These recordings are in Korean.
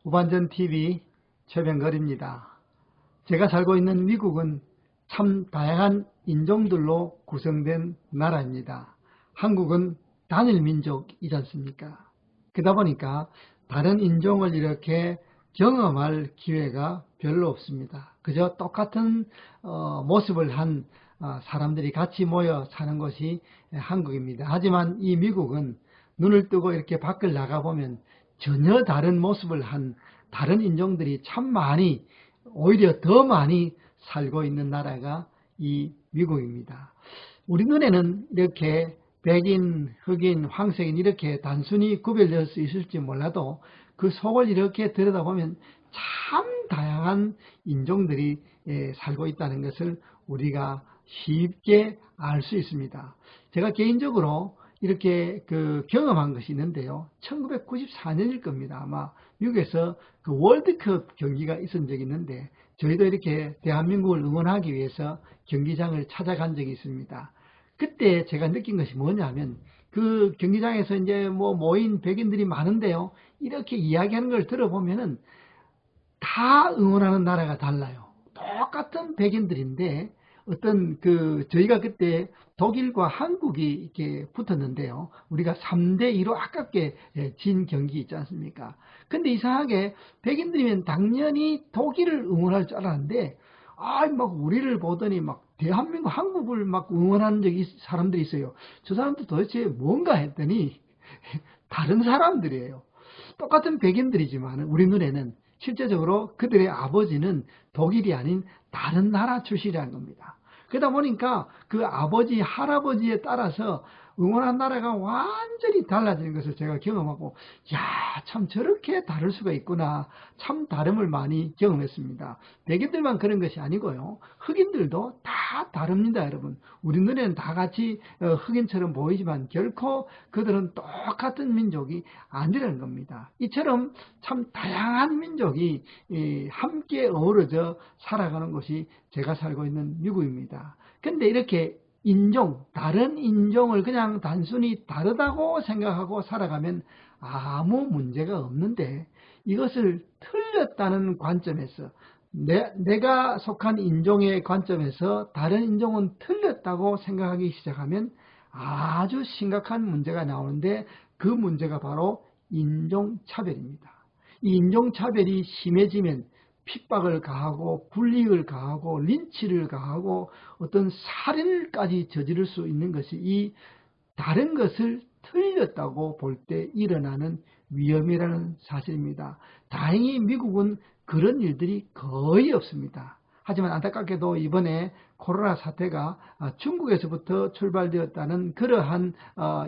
후반전 TV 최병걸입니다. 제가 살고 있는 미국은 참 다양한 인종들로 구성된 나라입니다. 한국은 단일 민족이지 않습니까? 그러다 보니까 다른 인종을 이렇게 경험할 기회가 별로 없습니다. 그저 똑같은 모습을 한 사람들이 같이 모여 사는 곳이 한국입니다. 하지만 이 미국은 눈을 뜨고 이렇게 밖을 나가보면 전혀 다른 모습을 한 다른 인종들이 참 많이, 오히려 더 많이 살고 있는 나라가 이 미국입니다. 우리 눈에는 이렇게 백인, 흑인, 황색인 이렇게 단순히 구별될 수 있을지 몰라도 그 속을 이렇게 들여다보면 참 다양한 인종들이 살고 있다는 것을 우리가 쉽게 알 수 있습니다. 제가 개인적으로 이렇게 경험한 것이 있는데요. 1994년일 겁니다. 아마 미국에서 그 월드컵 경기가 있은 적이 있는데 저희도 이렇게 대한민국을 응원하기 위해서 경기장을 찾아간 적이 있습니다. 그때 제가 느낀 것이 뭐냐면 그 경기장에서 이제 모인 백인들이 많은데요. 이렇게 이야기하는 걸 들어보면은 다 응원하는 나라가 달라요. 똑같은 백인들인데 저희가 그때 독일과 한국이 이렇게 붙었는데요. 우리가 3대2로 아깝게 진 경기 있지 않습니까? 근데 이상하게 백인들이면 당연히 독일을 응원할 줄 알았는데, 막 우리를 보더니 막 대한민국, 한국을 막 응원하는 사람들이 있어요. 저 사람들 도대체 뭔가 했더니 다른 사람들이에요. 똑같은 백인들이지만 우리 눈에는 실제적으로 그들의 아버지는 독일이 아닌 다른 나라 출신이라는 겁니다. 그러다 보니까 그 아버지, 할아버지에 따라서 응원한 나라가 완전히 달라지는 것을 제가 경험하고, 참 저렇게 다를 수가 있구나. 참 다름을 많이 경험했습니다. 백인들만 그런 것이 아니고요. 흑인들도 다 다릅니다, 여러분. 우리 눈에는 다 같이 흑인처럼 보이지만 결코 그들은 똑같은 민족이 아니라는 겁니다. 이처럼 참 다양한 민족이 함께 어우러져 살아가는 곳이 제가 살고 있는 미국입니다. 근데 이렇게 다른 인종을 그냥 단순히 다르다고 생각하고 살아가면 아무 문제가 없는데, 이것을 틀렸다는 관점에서, 내가 속한 인종의 관점에서 다른 인종은 틀렸다고 생각하기 시작하면 아주 심각한 문제가 나오는데, 그 문제가 바로 인종차별입니다. 이 인종차별이 심해지면 핍박을 가하고 불이익을 가하고 린치를 가하고 어떤 살인까지 저지를 수 있는 것이 이 다른 것을 틀렸다고 볼 때 일어나는 위험이라는 사실입니다. 다행히 미국은 그런 일들이 거의 없습니다. 하지만 안타깝게도 이번에 코로나 사태가 중국에서부터 출발되었다는 그러한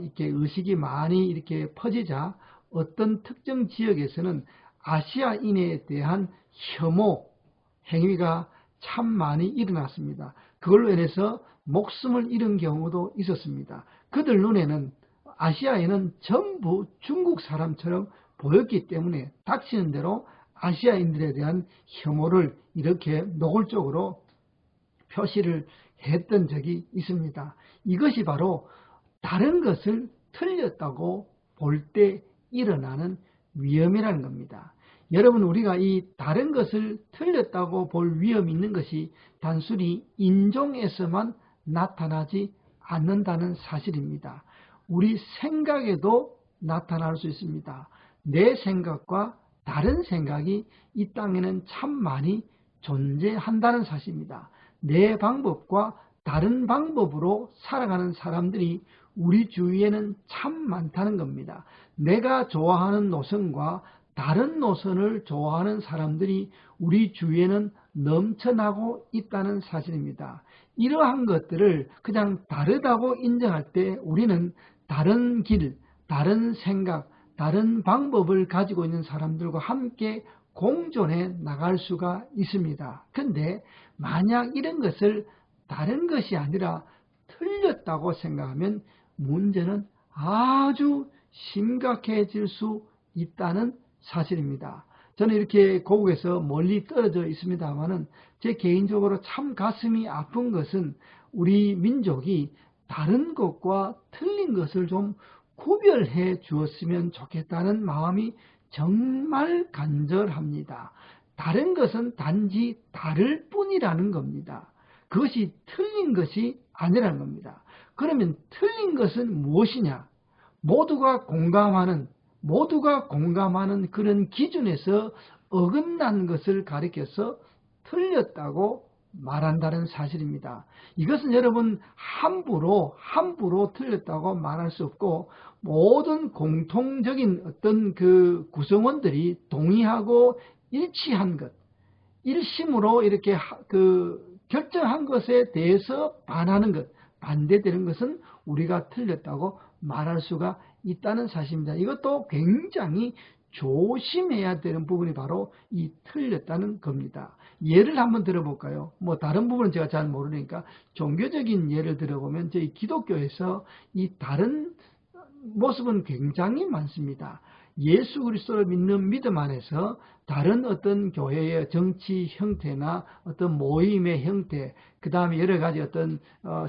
이렇게 의식이 많이 이렇게 퍼지자 어떤 특정 지역에서는 아시아인에 대한 혐오 행위가 참 많이 일어났습니다. 그걸로 인해서 목숨을 잃은 경우도 있었습니다. 그들 눈에는 아시아인은 전부 중국 사람처럼 보였기 때문에 닥치는 대로 아시아인들에 대한 혐오를 이렇게 노골적으로 표시를 했던 적이 있습니다. 이것이 바로 다른 것을 틀렸다고 볼 때 일어나는 위험이라는 겁니다. 여러분, 우리가 이 다른 것을 틀렸다고 볼 위험이 있는 것이 단순히 인종에서만 나타나지 않는다는 사실입니다. 우리 생각에도 나타날 수 있습니다. 내 생각과 다른 생각이 이 땅에는 참 많이 존재한다는 사실입니다. 내 방법과 다른 방법으로 살아가는 사람들이 우리 주위에는 참 많다는 겁니다. 내가 좋아하는 노선과 다른 노선을 좋아하는 사람들이 우리 주위에는 넘쳐나고 있다는 사실입니다. 이러한 것들을 그냥 다르다고 인정할 때 우리는 다른 길, 다른 생각, 다른 방법을 가지고 있는 사람들과 함께 공존해 나갈 수가 있습니다. 그런데 만약 이런 것을 다른 것이 아니라 틀렸다고 생각하면 문제는 아주 심각해질 수 있다는 사실입니다. 저는 이렇게 고국에서 멀리 떨어져 있습니다만은 제 개인적으로 참 가슴이 아픈 것은 우리 민족이 다른 것과 틀린 것을 좀 구별해 주었으면 좋겠다는 마음이 정말 간절합니다. 다른 것은 단지 다를 뿐이라는 겁니다. 그것이 틀린 것이 아니라는 겁니다. 그러면 틀린 것은 무엇이냐? 모두가 공감하는 그런 기준에서 어긋난 것을 가리켜서 틀렸다고 말한다는 사실입니다. 이것은 여러분 함부로 틀렸다고 말할 수 없고, 모든 공통적인 어떤 그 구성원들이 동의하고 일치한 것, 일심으로 이렇게 결정한 것에 대해서 반대되는 것은 우리가 틀렸다고 말할 수가 있다는 사실입니다. 이것도 굉장히 조심해야 되는 부분이 바로 이 틀렸다는 겁니다. 예를 한번 들어볼까요? 다른 부분은 제가 잘 모르니까 종교적인 예를 들어보면 저희 기독교에서 이 다른 모습은 굉장히 많습니다. 예수 그리스도를 믿는 믿음 안에서 다른 어떤 교회의 정치 형태나 어떤 모임의 형태, 그 다음에 여러 가지 어떤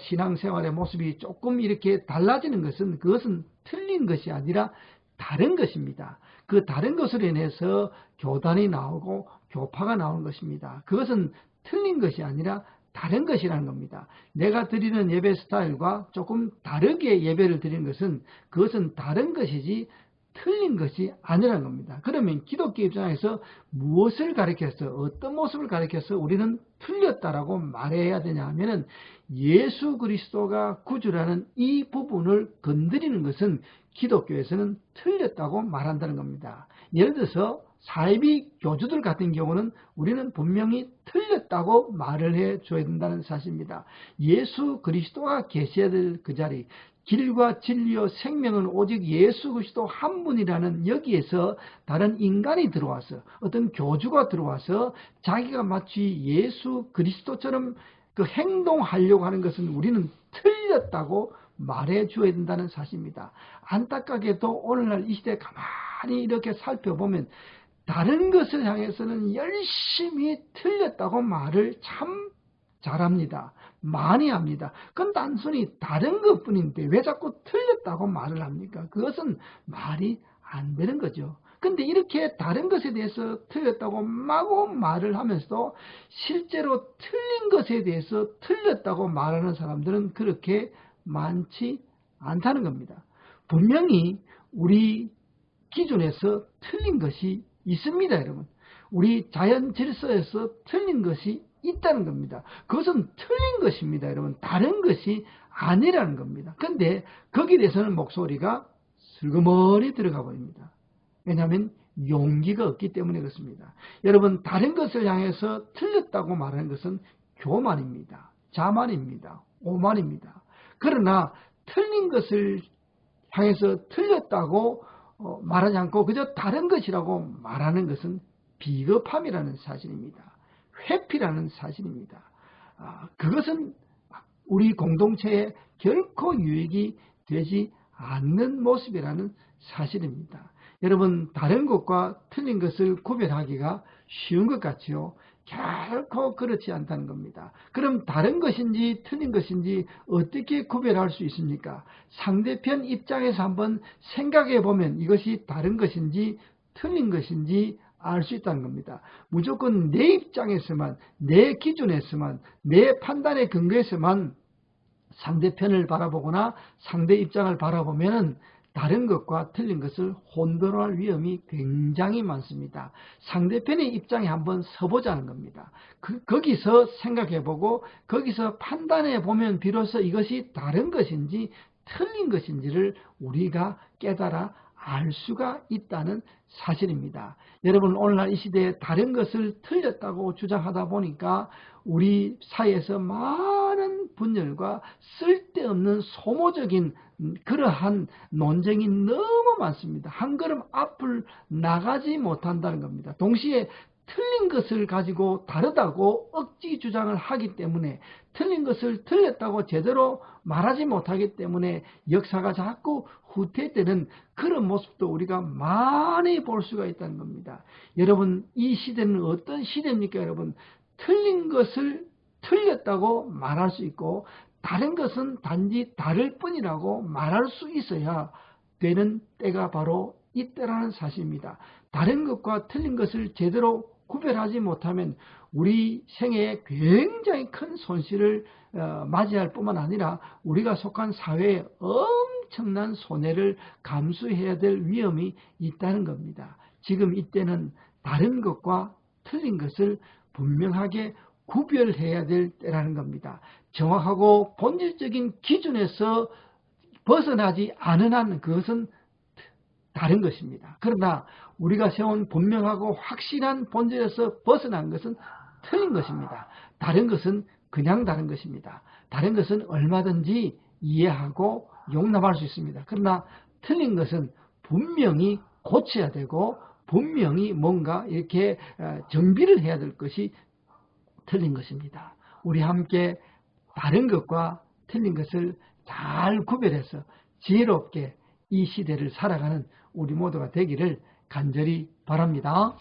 신앙생활의 모습이 조금 이렇게 달라지는 것은, 그것은 틀린 것이 아니라 다른 것입니다. 그 다른 것으로 인해서 교단이 나오고 교파가 나오는 것입니다. 그것은 틀린 것이 아니라 다른 것이라는 겁니다. 내가 드리는 예배 스타일과 조금 다르게 예배를 드리는 것은, 그것은 다른 것이지 틀린 것이 아니라는 겁니다. 그러면 기독교 입장에서 무엇을 가리켜서, 어떤 모습을 가리켜서 우리는 틀렸다라고 말해야 되냐 하면은, 예수 그리스도가 구주라는 이 부분을 건드리는 것은 기독교에서는 틀렸다고 말한다는 겁니다. 예를 들어서 사이비 교주들 같은 경우는 우리는 분명히 틀렸다고 말을 해줘야 된다는 사실입니다. 예수 그리스도가 계셔야 될 그 자리, 길과 진리와 생명은 오직 예수 그리스도 한 분이라는 여기에서 다른 인간이 들어와서, 어떤 교주가 들어와서 자기가 마치 예수 그리스도처럼 행동하려고 하는 것은 우리는 틀렸다고 말해 줘야 된다는 사실입니다. 안타깝게도 오늘날 이 시대에 가만히 이렇게 살펴보면 다른 것을 향해서는 열심히 틀렸다고 말을 참 잘합니다. 많이 합니다. 그건 단순히 다른 것뿐인데 왜 자꾸 틀렸다고 말을 합니까? 그것은 말이 안 되는 거죠. 근데 이렇게 다른 것에 대해서 틀렸다고 마구 말을 하면서도 실제로 틀린 것에 대해서 틀렸다고 말하는 사람들은 그렇게 많지 않다는 겁니다. 분명히 우리 기준에서 틀린 것이 있습니다, 여러분. 우리 자연 질서에서 틀린 것이 있다는 겁니다. 그것은 틀린 것입니다, 여러분. 다른 것이 아니라는 겁니다. 근데 거기에 대해서는 목소리가 슬그머니 들어가 버립니다. 왜냐하면 용기가 없기 때문에 그렇습니다. 여러분, 다른 것을 향해서 틀렸다고 말하는 것은 교만입니다. 자만입니다. 오만입니다. 그러나 틀린 것을 향해서 틀렸다고 말하지 않고 그저 다른 것이라고 말하는 것은 비겁함이라는 사실입니다. 회피라는 사실입니다. 그것은 우리 공동체에 결코 유익이 되지 않는 모습이라는 사실입니다. 여러분, 다른 것과 틀린 것을 구별하기가 쉬운 것 같지요? 결코 그렇지 않다는 겁니다. 그럼 다른 것인지 틀린 것인지 어떻게 구별할 수 있습니까? 상대편 입장에서 한번 생각해 보면 이것이 다른 것인지 틀린 것인지 알 수 있다는 겁니다. 무조건 내 입장에서만, 내 기준에서만, 내 판단의 근거에서만 상대편을 바라보거나 상대 입장을 바라보면 다른 것과 틀린 것을 혼돈할 위험이 굉장히 많습니다. 상대편의 입장에 한번 서보자는 겁니다. 거기서 생각해보고 거기서 판단해보면 비로소 이것이 다른 것인지 틀린 것인지를 우리가 깨달아 알 수가 있다는 사실입니다. 여러분, 오늘날 이 시대에 다른 것을 틀렸다고 주장하다 보니까 우리 사이에서 많은 분열과 쓸데없는 소모적인 그러한 논쟁이 너무 많습니다. 한 걸음 앞을 나가지 못한다는 겁니다. 동시에 틀린 것을 가지고 다르다고 억지 주장을 하기 때문에, 틀린 것을 틀렸다고 제대로 말하지 못하기 때문에 역사가 자꾸 후퇴되는 그런 모습도 우리가 많이 볼 수가 있다는 겁니다. 여러분, 이 시대는 어떤 시대입니까? 여러분, 틀린 것을 틀렸다고 말할 수 있고 다른 것은 단지 다를 뿐이라고 말할 수 있어야 되는 때가 바로 있다라는 사실입니다. 다른 것과 틀린 것을 제대로 구별하지 못하면 우리 생애에 굉장히 큰 손실을 맞이할 뿐만 아니라 우리가 속한 사회에 엄청난 손해를 감수해야 될 위험이 있다는 겁니다. 지금 이때는 다른 것과 틀린 것을 분명하게 구별해야 될 때라는 겁니다. 정확하고 본질적인 기준에서 벗어나지 않은 한 그것은 다른 것입니다. 그러나 우리가 세운 분명하고 확실한 본질에서 벗어난 것은 틀린 것입니다. 다른 것은 그냥 다른 것입니다. 다른 것은 얼마든지 이해하고 용납할 수 있습니다. 그러나 틀린 것은 분명히 고쳐야 되고 분명히 뭔가 이렇게 정비를 해야 될 것이 틀린 것입니다. 우리 함께 다른 것과 틀린 것을 잘 구별해서 지혜롭게 이 시대를 살아가는 우리 모두가 되기를 간절히 바랍니다.